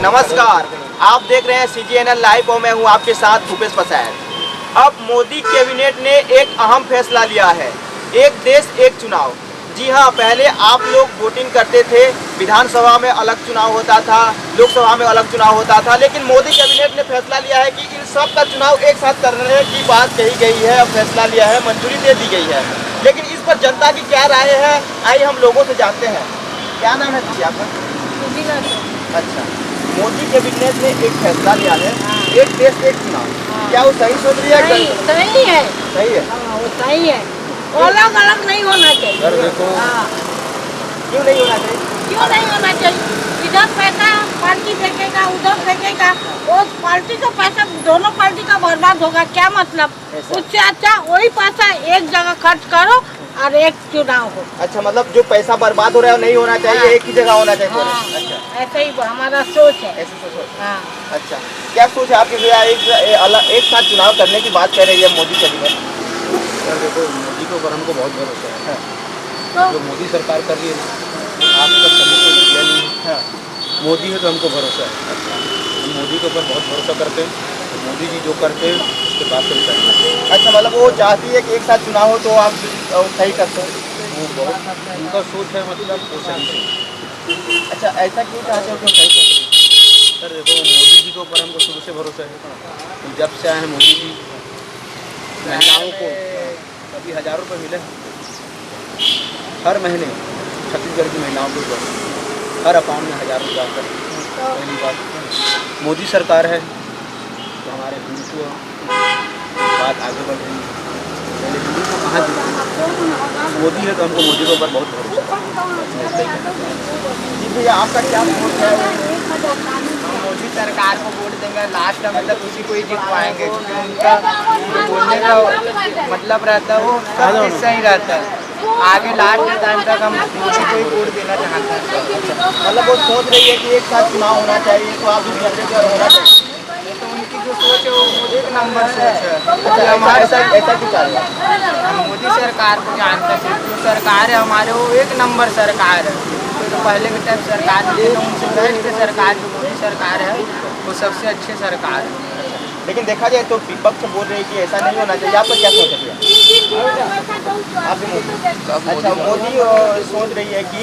नमस्कार, आप देख रहे हैं CGNL लाइव और मैं हूं आपके साथ भूपेश पसायर। अब मोदी कैबिनेट ने एक अहम फैसला लिया है, एक देश एक चुनाव। जी हां, पहले आप लोग वोटिंग करते थे, विधानसभा में अलग चुनाव होता था, लोकसभा में अलग चुनाव होता था, लेकिन मोदी कैबिनेट ने फैसला लिया है कि इन सब का चुनाव एक साथ करने की बात कही गई है और फैसला लिया है, मंजूरी दे दी गई है। लेकिन इस पर जनता की क्या राय है, आइए हम लोगों से जानते हैं। क्या नाम है जी आपका? अच्छा, मोदी कैबिनेट ने एक फैसला लिया है, एक देश एक चुनाव। क्या वो सही सोच रही है? सही है। सही है। वो सही है, अलग अलग नहीं होना चाहिए। सर देखो, क्यों नहीं होना चाहिए? क्यों नहीं होना चाहिए? इधर पैसा पार्टी फेंकेगा, उधर फेंकेगा, वो पार्टी का पैसा दोनों पार्टी का बर्बाद होगा। क्या मतलब? उससे अच्छा वही पैसा एक जगह खर्च करो और एक चुनाव हो। अच्छा, मतलब जो पैसा बर्बाद हो रहा है नहीं होना चाहिए, एक ही जगह होना चाहिए। अच्छा, ऐसे ही हमारा सोच है। ऐसे सोच। अच्छा, क्या सोच है आपकी भैया? एक साथ चुनाव करने की बात कर रही है मोदी कैबिनेट। सर देखो, मोदी के ऊपर हमको बहुत भरोसा है। तो जो मोदी सरकार कर रही है ना, आज तक हमने कोई किया नहीं है। मोदी है तो हमको भरोसा है। हम मोदी के ऊपर बहुत भरोसा करते हैं। तो मोदी जी जो करते हैं उसके बाद से करेंगे। अच्छा, मतलब वो चाहती है कि एक साथ चुनाव हो तो आप सही करते हैं। वो बहुत उनका सोच है, मतलब वो सही सोच। अच्छा, ऐसा क्यों चाहते हो कि सही करते? सर देखो, मोदी जी के ऊपर हमको शुरू से भरोसा है। तो जब से आए हैं मोदी जी, महिलाओं को अभी 1000 रुपये मिले हर महीने। छत्तीसगढ़ की महिलाओं को हर अकाउंट में 1000 रुपये आकर। पहली बात, मोदी सरकार है तो हमारे हिंदुत्व बात आगे बढ़ रही है। पहले हिंदुत्व कहाँ जीते? मोदी है तो हमको मोदी के ऊपर बहुत भरोसा है। जी भैया, आपका क्या सोच है? मोदी सरकार को वोट देंगे, लास्ट में मतलब उसी को ही जितवाएंगे। उनका जो बोलने का मतलब रहता है वो सब चीज़ सही रहता है। आगे लास्ट टाइम तक हम उसी को ही वोट देना चाहते हैं। मतलब वो सोच रही है कि एक साथ चुनाव होना चाहिए, तो आप भी कहते हैं कि होना चाहिए। तो उनकी जो सोच है वो एक नंबर सोच है। अच्छा, हमारे ऐसा क्यों चाह रही है? हम मोदी सरकार को जानते हैं। जो सरकार है हमारे वो एक नंबर सरकार है। तो पहले के टाइम सरकार नहीं थी, उनसे बेस्ट सरकार जो मोदी सरकार है वो सबसे अच्छी सरकार है। लेकिन देखा जाए तो विपक्ष बोल रही है कि ऐसा नहीं होना चाहिए। आपका क्या सोच है भैया? आप भी मोदी? अच्छा, मोदी सोच रही है कि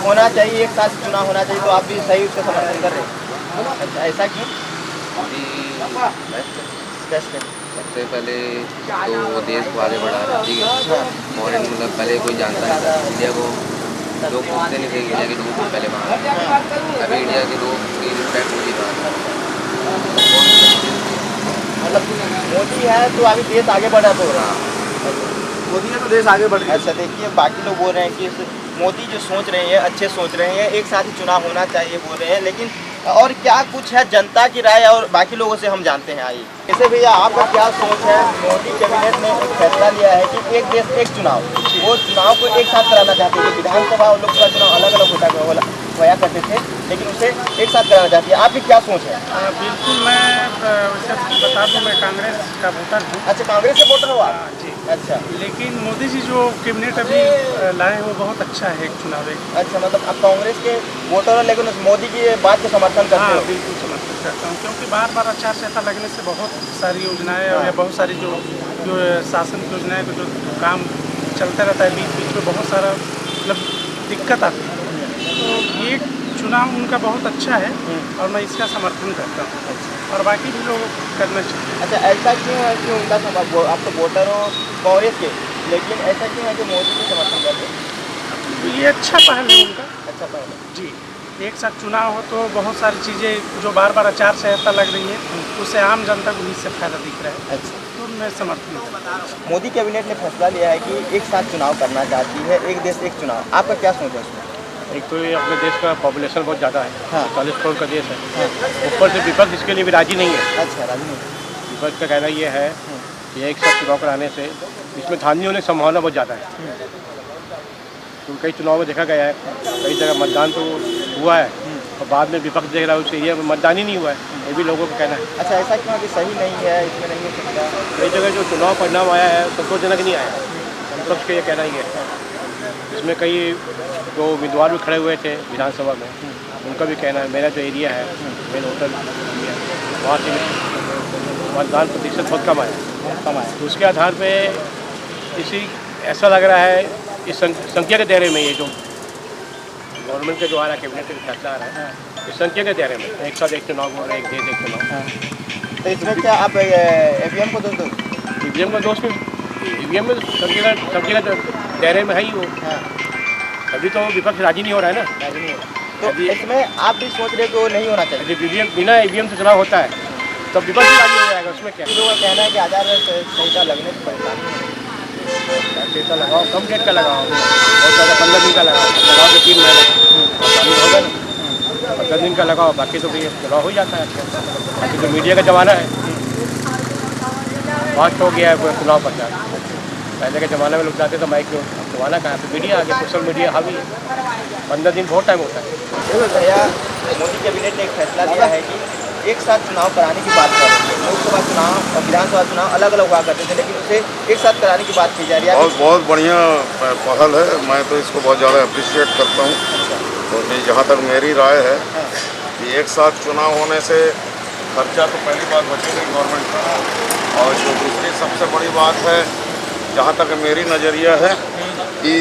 होना चाहिए, एक साथ चुनाव होना चाहिए, तो आप भी सही उसका समर्थन कर रहे हैं। अच्छा, ऐसा क्यों? बेस्ट है। सबसे पहले तो देश को आगे बढ़ा रहा है, ठीक है। फॉरेन मतलब पहले कोई जानता नहीं था इंडिया को, लोग पूछते नहीं थे इंडिया के लोग पहले वहाँ। अभी इंडिया के लोग की रिस्पेक्ट होगी मतलब मोदी है तो अभी देश आगे बढ़ा तो रहा। मोदी है तो देश आगे बढ़ रहा है। अच्छा, देखिए बाकी लोग बोल रहे हैं कि मोदी जो सोच रहे हैं अच्छे सोच रहे हैं, एक साथ ही चुनाव होना चाहिए बोल रहे हैं, लेकिन और क्या कुछ है जनता की राय और बाकी लोगों से हम जानते हैं। आइए, जैसे भैया आपका क्या सोच है? मोदी कैबिनेट ने एक फैसला लिया है कि एक देश एक चुनाव, वो चुनाव को एक साथ कराना चाहते हैं। विधानसभा और लोकसभा चुनाव अलग अलग होया करते थे, लेकिन उसे एक साथ कराना चाहती है। आपकी क्या सोच है? बिल्कुल, मैं वैसे बता दूं, मैं कांग्रेस का वोटर हूँ। अच्छा, कांग्रेस के वोटर हो आप? जी। अच्छा। लेकिन मोदी जी जो कैबिनेट अभी लाए हैं वो बहुत अच्छा है। एक चुनाव एक। अच्छा, मतलब आप कांग्रेस के वोटर हो लेकिन उस मोदी की बात को समर्थन करते हाँ, हो? बिल्कुल समर्थन करता हूँ, क्योंकि बार बार आचार संहिता लगने से बहुत सारी योजनाएं और या बहुत सारी जो शासन की योजनाएं को जो काम चलता रहता है, बीच बीच में बहुत सारा मतलब दिक्कत आती है। तो ये चुनाव उनका बहुत अच्छा है और मैं इसका समर्थन करता हूँ और बाकी भी लोग करना चाहिए। अच्छा, ऐसा क्यों है कि उनका आप तो वोटर हो कांग्रेस के, लेकिन ऐसा क्यों है कि मोदी को समर्थन करते हो? तो ये अच्छा पहल है उनका। अच्छा, पहले जी, एक साथ चुनाव हो तो बहुत सारी चीज़ें जो बार बार आचार संहिता लग रही है उससे आम जनता को भी इससे फायदा दिख रहा है। अच्छा, तो मैं समर्थन करता हूँ। मोदी कैबिनेट ने फैसला लिया है कि एक साथ चुनाव करना चाहती है, एक देश एक चुनाव। आपका क्या सोच है उसमें? एक तो ये अपने देश का पॉपुलेशन बहुत ज़्यादा है। हाँ। 40 करोड़ का देश है। ऊपर से विपक्ष इसके लिए भी राजी नहीं है। अच्छा, राजनीति। विपक्ष का कहना ये है कि एक साथ चुनाव कराने से इसमें धांधली होने की संभावना बहुत ज़्यादा है। तो कई चुनाव में देखा गया है, कई जगह मतदान तो हुआ है और बाद में विपक्ष देख रहा है उस एरिया में मतदान ही नहीं हुआ है। ये भी लोगों का कहना है। अच्छा, ऐसा क्यों है कि सही नहीं है, इसमें नहीं हो सकता? कई जगह जो चुनाव परिणाम आया है संतोषजनक नहीं आया। विपक्ष का ये कहना ही है। इसमें कई जो उम्मीदवार भी खड़े हुए थे विधानसभा में, उनका भी कहना है, मेरा जो एरिया है मेन होटल एरिया, वहाँ से मतदान प्रतिशत बहुत कम आया। तो उसके आधार पे इसी ऐसा लग रहा है इस संख्या के दायरे में, ये जो गवर्नमेंट का जो आ रहा है, कैबिनेट का फैसला आ रहा है, इस संख्या के दायरे में एक साथ एक चुनाव हो रहा है, एक देश एक चुनाव। तो इसमें क्या आप ईवीएम को दोष दो? ईवीएम का दोष में ईवीएम में संख्या के दायरे में है ही वो, अभी तो विपक्ष राजी नहीं हो रहा है ना। तो इसमें आप भी सोच रहे हो कि वो नहीं होना चाहिए? यदि बिना ईवीएम से चुनाव होता है तब विपक्ष भी राजी हो जाएगा, उसमें क्या लोगों का कहना है कि आचार संहिता लगने से परेशानी है। डेट का लगाओ, कम डेट का लगाओ, बहुत ज़्यादा 15 दिन का लगाओ, लगाओ तो 3 महीने होगा ना, 15 दिन का लगाओ, बाकी तो भी चुनाव हो जाता है। बाकी तो मीडिया का ज़माना है, फास्ट हो गया है चुनाव प्रचार। पहले के ज़माने में लोग जाते थे माइक में, ज़माना कहाँ है, मीडिया आ गया, सोशल मीडिया हावी है, 15 दिन बहुत टाइम होता है। देखो भैया, मोदी कैबिनेट ने एक फैसला लिया है कि एक साथ चुनाव कराने की बात कर रही है। लोकसभा चुनाव और विधानसभा चुनाव अलग अलग हुआ करते थे, लेकिन उसे एक साथ कराने की बात की जा रही है। बहुत बढ़िया पहल है, मैं तो इसको बहुत ज़्यादा अप्रिशिएट करता हूँ। तो जहाँ तक मेरी राय है कि एक साथ चुनाव होने से खर्चा तो पहली बात बचेगा गवर्नमेंट का, और जो दूसरी सबसे बड़ी बात है, जहाँ तक मेरी नज़रिया है कि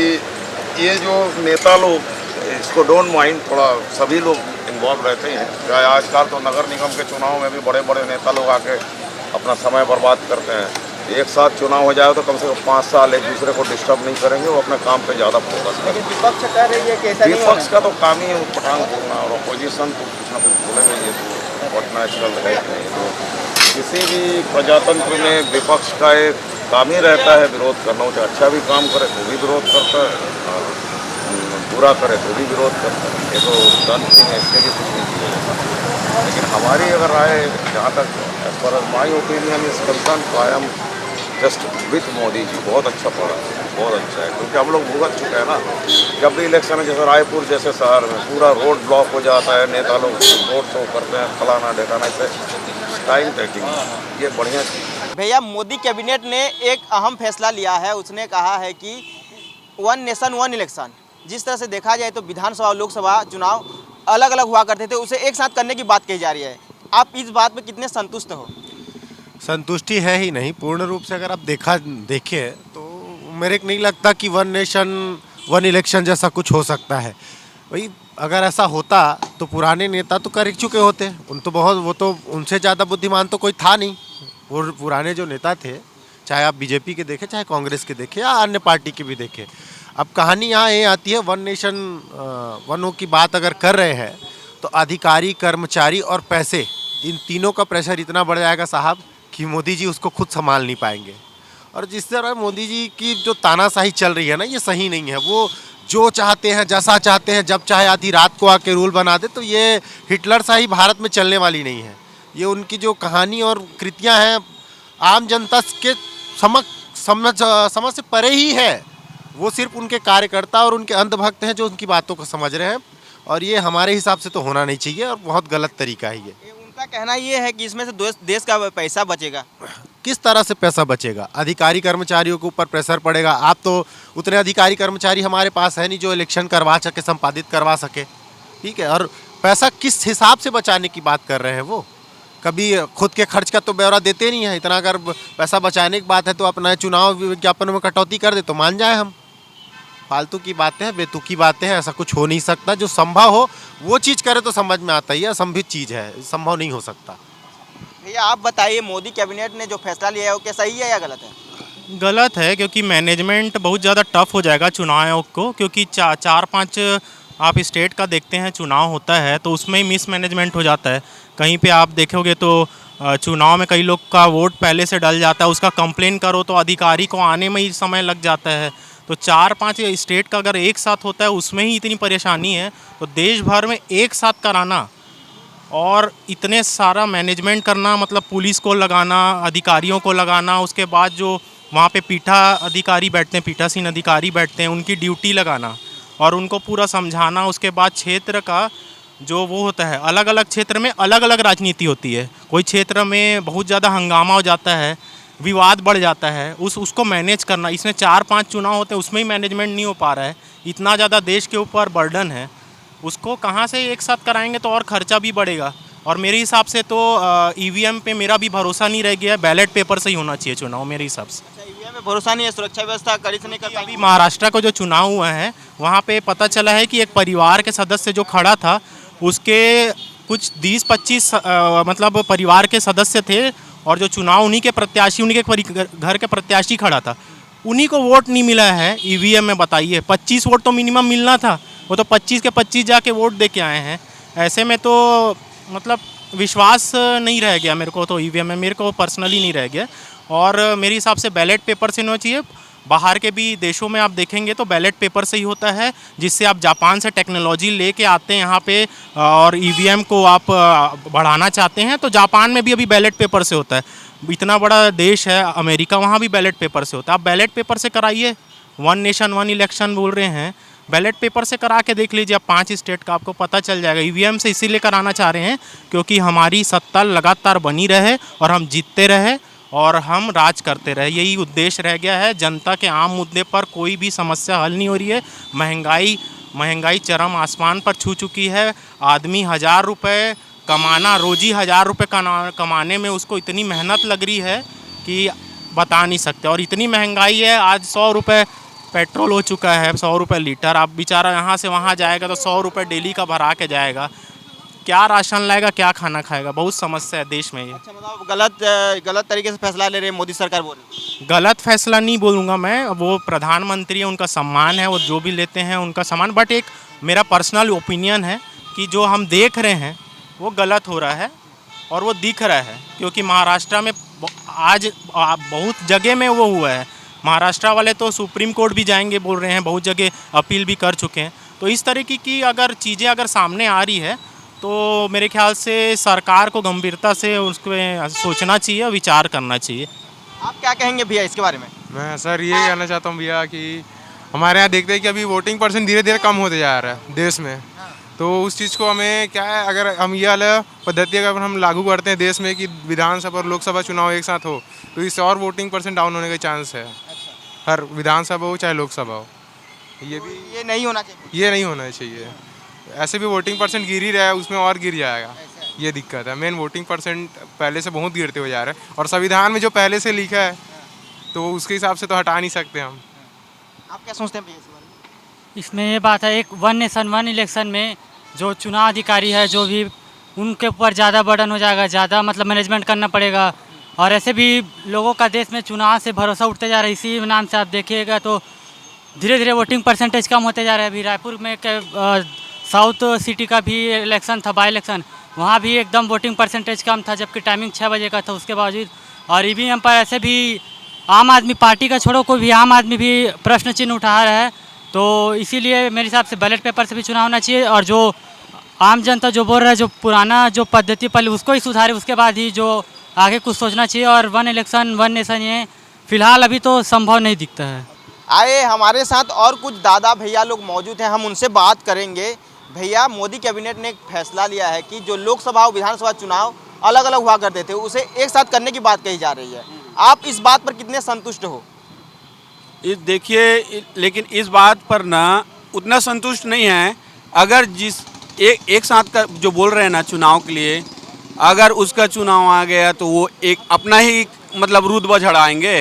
ये जो नेता लोग इसको डोंट माइंड, थोड़ा सभी लोग इन्वॉल्व रहते हैं। चाहे आजकल तो नगर निगम के चुनाव में भी बड़े बड़े नेता लोग आके अपना समय बर्बाद करते हैं। एक साथ चुनाव हो जाए तो कम से कम 5 साल एक दूसरे को डिस्टर्ब नहीं करेंगे, वो अपने काम पे ज़्यादा फोकस करेंगे। लेकिन विपक्ष कह रही है कि ऐसा नहीं होना। विपक्ष का तो काम ही है उटपटांग बोलना, और अपोजिशन तो कुछ ना कुछ बोलेंगे, ये तो बहुत नेचुरल है। तो किसी भी प्रजातंत्र में विपक्ष का एक काम ही रहता है विरोध करना, हो चाहे अच्छा भी काम करे तो भी विरोध करता है, और बुरा करे तो भी विरोध करता है। ये तो डन थिंग है, इसके लिए कुछ नहीं किया जाता। लेकिन हमारी अगर राय, जहाँ तक as far as my opinion is concern, I am just with Modi ji. बहुत अच्छा पड़ा, बहुत अच्छा है, क्योंकि हम लोग भुगत चुके हैं ना। जब भी इलेक्शन है, जैसे रायपुर जैसे शहर में पूरा रोड ब्लॉक हो जाता है, नेता लोग रोड शो करते हैं, फलाना ढेकाना, ऐसे टाइम टेकिंग, ये बढ़िया चीज़। भैया, मोदी कैबिनेट ने एक अहम फैसला लिया है। उसने कहा है कि 1 नेशन 1 इलेक्शन, जिस तरह से देखा जाए तो विधानसभा और लोकसभा चुनाव अलग अलग हुआ करते थे, उसे एक साथ करने की बात कही जा रही है। आप इस बात में कितने संतुष्ट हो? संतुष्टि है ही नहीं, पूर्ण रूप से अगर आप देखें तो मेरे को नहीं लगता कि 1 नेशन 1 इलेक्शन जैसा कुछ हो सकता है। भाई अगर ऐसा होता तो पुराने नेता तो कर चुके होते, वो तो उनसे ज़्यादा बुद्धिमान तो कोई था नहीं। वो पुराने जो नेता थे, चाहे आप बीजेपी के देखें, चाहे कांग्रेस के देखें, या अन्य पार्टी के भी देखें। अब कहानी यहाँ ये आती है, 1 नेशन 1 की बात अगर कर रहे हैं तो अधिकारी, कर्मचारी और पैसे, इन तीनों का प्रेशर इतना बढ़ जाएगा साहब कि मोदी जी उसको खुद संभाल नहीं पाएंगे। और जिस तरह मोदी जी की जो तानाशाही चल रही है ना, ये सही नहीं है। वो जो चाहते हैं, जैसा चाहते हैं, जब चाहे आधी रात को आके रूल बना दे, तो ये हिटलर शाही भारत में चलने वाली नहीं है। ये उनकी जो कहानी और कृतियाँ हैं आम जनता के समझ से परे ही है। वो सिर्फ उनके कार्यकर्ता और उनके अंधभक्त हैं जो उनकी बातों को समझ रहे हैं, और ये हमारे हिसाब से तो होना नहीं चाहिए, और बहुत गलत तरीका है ये। उनका कहना ये है कि इसमें से देश का पैसा बचेगा। किस तरह से पैसा बचेगा? अधिकारी कर्मचारियों के ऊपर प्रेशर पड़ेगा। आप तो उतने अधिकारी कर्मचारी हमारे पास है नहीं जो इलेक्शन करवा सके, संपादित करवा सके, ठीक है। और पैसा किस हिसाब से बचाने की बात कर रहे हैं वो? कभी खुद के खर्च का तो ब्यौरा देते नहीं है। इतना अगर पैसा बचाने की बात है तो अपना चुनाव विज्ञापन में कटौती कर दे तो मान जाए हम। फालतू की बातें हैं, बेतुकी बातें हैं, ऐसा कुछ हो नहीं सकता। जो संभव हो वो चीज़ करे तो समझ में आता ही है, असंभव चीज़ है, संभव नहीं हो सकता। भैया आप बताइए, मोदी कैबिनेट ने जो फैसला लिया है वो क्या सही है या गलत है? गलत है, क्योंकि मैनेजमेंट बहुत ज़्यादा टफ हो जाएगा चुनाव आयोग को, क्योंकि 4-5 आप स्टेट का देखते हैं चुनाव होता है तो उसमें ही मिसमैनेजमेंट हो जाता है। कहीं पे आप देखोगे तो चुनाव में कई लोग का वोट पहले से डल जाता है, उसका कंप्लेन करो तो अधिकारी को आने में ही समय लग जाता है। तो 4-5 स्टेट का अगर एक साथ होता है उसमें ही इतनी परेशानी है, तो देश भर में एक साथ कराना और इतने सारा मैनेजमेंट करना, मतलब पुलिस को लगाना, अधिकारियों को लगाना, उसके बाद जो वहाँ पे पीठा अधिकारी बैठते हैं, पीठासीन अधिकारी बैठते हैं, उनकी ड्यूटी लगाना और उनको पूरा समझाना। उसके बाद क्षेत्र का जो वो होता है, अलग अलग क्षेत्र में अलग अलग राजनीति होती है। कोई क्षेत्र में बहुत ज़्यादा हंगामा हो जाता है, विवाद बढ़ जाता है, उसको मैनेज करना। इसमें 4-5 चुनाव होते हैं, उसमें ही मैनेजमेंट नहीं हो पा रहा है। इतना ज़्यादा देश के ऊपर बर्डन है, उसको कहाँ से एक साथ कराएंगे तो और खर्चा भी बढ़ेगा। और मेरे हिसाब से तो ईवीएम पे मेरा भी भरोसा नहीं रह गया है, बैलेट पेपर से ही होना चाहिए चुनाव मेरे हिसाब से। अच्छा, ईवीएम में भरोसा नहीं है, सुरक्षा व्यवस्था कड़ी से नहीं कर अभी पाएंगे। महाराष्ट्र का जो चुनाव हुआ है वहाँ पे पता चला है कि एक परिवार के सदस्य जो खड़ा था उसके कुछ 20-25 मतलब परिवार के सदस्य थे, और जो चुनाव उन्हीं के प्रत्याशी, उन्हीं के घर के प्रत्याशी खड़ा था, उन्हीं को वोट नहीं मिला है ईवीएम में। बताइए, 25 वोट तो मिनिमम मिलना था, वो तो 25 के 25 जाके वोट दे के आए हैं। ऐसे में तो मतलब विश्वास नहीं रह गया मेरे को तो ईवीएम में, मेरे को पर्सनली नहीं रह गया। और मेरे हिसाब से बैलेट पेपर से होना चाहिए। बाहर के भी देशों में आप देखेंगे तो बैलेट पेपर से ही होता है, जिससे आप जापान से टेक्नोलॉजी लेके आते हैं यहाँ पे और ईवीएम को आप बढ़ाना चाहते हैं तो जापान में भी अभी बैलेट पेपर से होता है। इतना बड़ा देश है अमेरिका, वहाँ भी बैलेट पेपर से होता है। आप बैलेट पेपर से कराइए, 1 नेशन 1 इलेक्शन बोल रहे हैं, बैलेट पेपर से करा के देख लीजिए आप 5 स्टेट का, आपको पता चल जाएगा। ईवीएम से इसीलिए कराना चाह रहे हैं क्योंकि हमारी सत्ता लगातार बनी रहे और हम जीतते रहे और हम राज करते रहे, यही उद्देश्य रह गया है। जनता के आम मुद्दे पर कोई भी समस्या हल नहीं हो रही है। महंगाई चरम आसमान पर छू चुकी है। आदमी 1000 रुपये कमाना, रोजी 1000 रुपये कमाने में उसको इतनी मेहनत लग रही है कि बता नहीं सकते। और इतनी महंगाई है, आज 100 रुपये पेट्रोल हो चुका है, 100 रुपये लीटर। आप बेचारा यहाँ से वहाँ जाएगा तो 100 रुपये डेली का भरा के जाएगा, क्या राशन लाएगा, क्या खाना खाएगा, बहुत समस्या है देश में ये। अच्छा, मतलब गलत तरीके से फैसला ले रहे हैं मोदी सरकार, बोल रही है। गलत फैसला नहीं बोलूँगा मैं, वो प्रधानमंत्री है, उनका सम्मान है, वो जो भी लेते हैं उनका सम्मान। बट एक मेरा पर्सनल ओपिनियन है कि जो हम देख रहे हैं वो गलत हो रहा है और वो दिख रहा है, क्योंकि महाराष्ट्र में आज बहुत जगह में वो हुआ है। महाराष्ट्र वाले तो सुप्रीम कोर्ट भी जाएंगे बोल रहे हैं, बहुत जगह अपील भी कर चुके हैं। तो इस तरीके की अगर चीज़ें अगर सामने आ रही है तो मेरे ख्याल से सरकार को गंभीरता से उसको सोचना चाहिए, विचार करना चाहिए। आप क्या कहेंगे भैया इसके बारे में? मैं सर ये कहना चाहता हूँ भैया कि हमारे यहाँ देखते हैं कि अभी वोटिंग परसेंट धीरे धीरे कम होते जा रहा है देश में। तो उस चीज़ को हमें क्या है, अगर हम ये वाला पद्धति अगर हम लागू करते हैं देश में कि विधानसभा और लोकसभा चुनाव एक साथ हो, तो इससे और वोटिंग परसेंट डाउन होने का चांस है। हर विधानसभा हो चाहे लोकसभा हो, ये नहीं होना चाहिए। ये नहीं होना चाहिए। ऐसे भी वोटिंग परसेंट गिर ही रहा है, उसमें और गिर जाएगा, ये दिक्कत है। मेन वोटिंग परसेंट पहले से बहुत गिरते हुए जा रहे हैं और संविधान में जो पहले से लिखा है तो उसके हिसाब से तो हटा नहीं सकते हम। आप क्या सोचते हैं भैया इसके बारे में? इसमें ये बात है, एक 1 नेशन 1 इलेक्शन में जो चुनाव अधिकारी है जो भी, उनके ऊपर ज़्यादा बर्डन हो जाएगा, ज़्यादा मतलब मैनेजमेंट करना पड़ेगा। और ऐसे भी लोगों का देश में चुनाव से भरोसा उठते जा रहा है। इसी नाम से आप देखिएगा तो धीरे धीरे वोटिंग परसेंटेज कम होते जा रहा है। अभी रायपुर में साउथ सिटी का भी इलेक्शन था, बाई इलेक्शन, वहाँ भी एकदम वोटिंग परसेंटेज कम था, जबकि टाइमिंग 6 बजे का था उसके बावजूद। और ईवीएम पर ऐसे भी आम आदमी, पार्टी का छोड़ो, कोई भी आम आदमी भी प्रश्न चिन्ह उठा रहा है। तो इसीलिए मेरे हिसाब से बैलेट पेपर से भी चुनाव होना चाहिए। और जो आम जनता जो बोल रहा है, जो पुराना जो पद्धति पहले उसको ही सुधारे, उसके बाद ही जो आगे कुछ सोचना चाहिए। और 1 इलेक्शन 1 नेशन ये फिलहाल अभी तो संभव नहीं दिखता है। आए हमारे साथ और कुछ दादा भैया लोग मौजूद हैं, हम उनसे बात करेंगे। भैया, मोदी कैबिनेट ने एक फैसला लिया है कि जो लोकसभा और विधानसभा चुनाव अलग अलग हुआ करते थे उसे एक साथ करने की बात कही जा रही है। आप इस बात पर कितने संतुष्ट हो? देखिए, लेकिन इस बात पर ना उतना संतुष्ट नहीं है। अगर जिस एक साथ का जो बोल रहे हैं ना चुनाव के लिए, अगर उसका चुनाव आ गया तो वो एक अपना ही मतलब रुतबा झड़ाएंगे।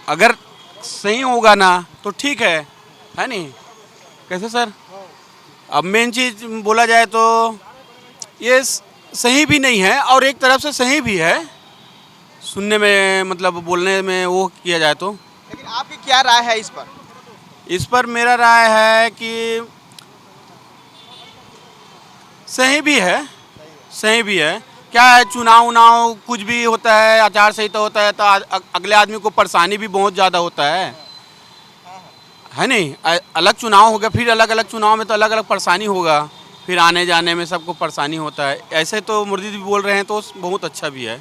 अगर सही होगा ना तो ठीक है नहीं? कैसे सर? अब मेन चीज़ बोला जाए तो ये सही भी नहीं है और एक तरफ से सही भी है, सुनने में मतलब बोलने में वो किया जाए तो। लेकिन आपकी क्या राय है इस पर? इस पर मेरा राय है कि सही भी है। क्या है, चुनाव कुछ भी होता है, आचार संहिता होता है तो अगले आदमी को परेशानी भी बहुत ज़्यादा होता है नहीं? अलग चुनाव होगा, फिर अलग अलग चुनाव में तो अलग अलग परेशानी होगा, फिर आने जाने में सबको परेशानी होता है। ऐसे तो मोदी जी बोल रहे हैं तो बहुत अच्छा भी है।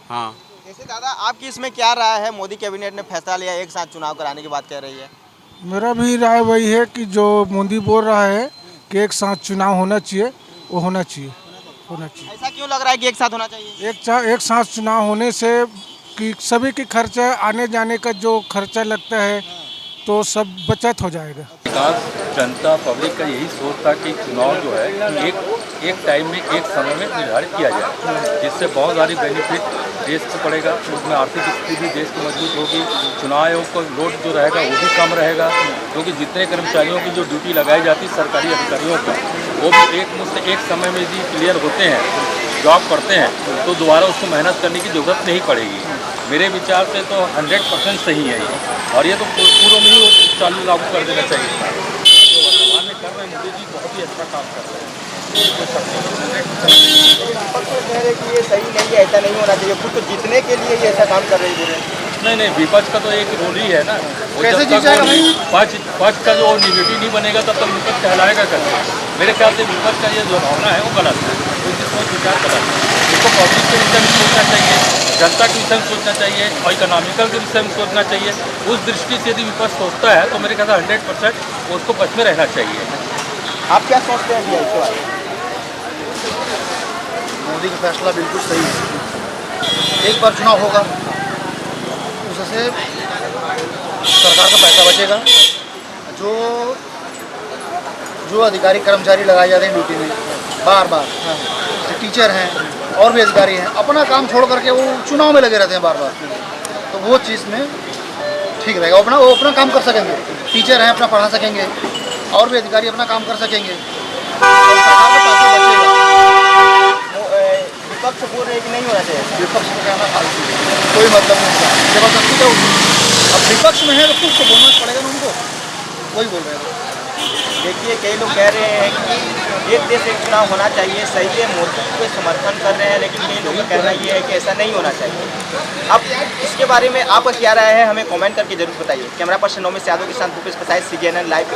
हाँ, जैसे दादा, आपकी इसमें क्या राय है? मोदी कैबिनेट ने फैसला लिया, एक साथ चुनाव कराने की बात कह रही है। मेरा भी राय वही है कि जो मोदी बोल रहा है कि एक साथ चुनाव होना चाहिए, वो होना चाहिए। ऐसा क्यों लग रहा है कि एक साथ होना चाहिए? एक साथ चुनाव होने से कि सभी की खर्चा, आने जाने का जो खर्चा लगता है तो सब बचत हो जाएगा। अधिकांश जनता पब्लिक का यही सोच था कि चुनाव जो है एक टाइम में एक समय में निर्धारित किया जाए, जिससे बहुत सारी बेनिफिट देश को पड़ेगा, उसमें आर्थिक स्थिति भी देश की मजबूत होगी। चुनाव आयोग का लोड जो रहेगा वो भी कम रहेगा, क्योंकि जितने कर्मचारियों की जो ड्यूटी लगाई जाती है सरकारी अधिकारियों को, वो भी एक मुश्त एक समय में यदि क्लियर होते हैं, जॉब करते हैं, तो दोबारा उसको मेहनत करने की ज़रूरत नहीं पड़ेगी। मेरे विचार से तो 100% सही है ये, और ये तो पूर्व में ही चालू लागू कर देना चाहिए। जो वर्तमान में कर रहे हैं मोदी जी बहुत ही अच्छा काम कर रहे हैं। विपक्ष कह रहे कि ये सही नहीं है, ऐसा नहीं होना चाहिए, खुद को जीतने के लिए ये ऐसा काम कर रहे हैं। नहीं, विपक्ष का तो एक रोल ही है ना। कैसे जीत जाएगा भाई? पक्ष का जो निगेटिव नहीं बनेगा तब तक विपक्ष कहलाएगा कैसे? मेरे ख्याल से विपक्ष का ये जो भावना है वो गलत है, उनकी सोच विचार गलत है। उसको पब्लिक के विषय में सोचना चाहिए, जनता के विषय में सोचना चाहिए और इकोनॉमिकल के विषय में सोचना चाहिए। उस दृष्टि से यदि विपक्ष सोचता है तो मेरे ख्याल से 100% उसको पक्ष में रहना चाहिए। आप क्या सोचते हैं भैया इसके बारे में? मोदी का फैसला बिल्कुल सही है। एक बार चुनाव होगा, उससे सरकार का पैसा बचेगा। जो अधिकारी कर्मचारी लगाए जाते हैं ड्यूटी में बार बार, टीचर हैं और भी अधिकारी हैं, अपना काम छोड़ करके वो चुनाव में लगे रहते हैं बार बार, तो वो चीज़ में ठीक रहेगा। वो अपना काम कर सकेंगे, टीचर हैं अपना पढ़ा सकेंगे, और भी अधिकारी अपना काम कर सकेंगे, और सरकार का पैसा बचेगा। विपक्ष बोल रहे कि नहीं होना चाहिए। विपक्ष में कहना फालतू है, कोई मतलब नहीं, जबरदस्ती का। अब विपक्ष में है तो कुछ तो बोलना पड़ेगा ना उनको, वही बोल रहे हैं। देखिए कई लोग कह रहे हैं कि एक देश एक चुनाव होना चाहिए, सही है, मोदी को समर्थन कर रहे हैं, लेकिन कई लोगों का कहना ये है कि ऐसा नहीं होना चाहिए। अब इसके बारे में आपका क्या राय है, हमें कमेंट करके जरूर बताइए। कैमरा पर्सन नौमित यादव के साथ भूपेश पसाई, CGNN लाइव।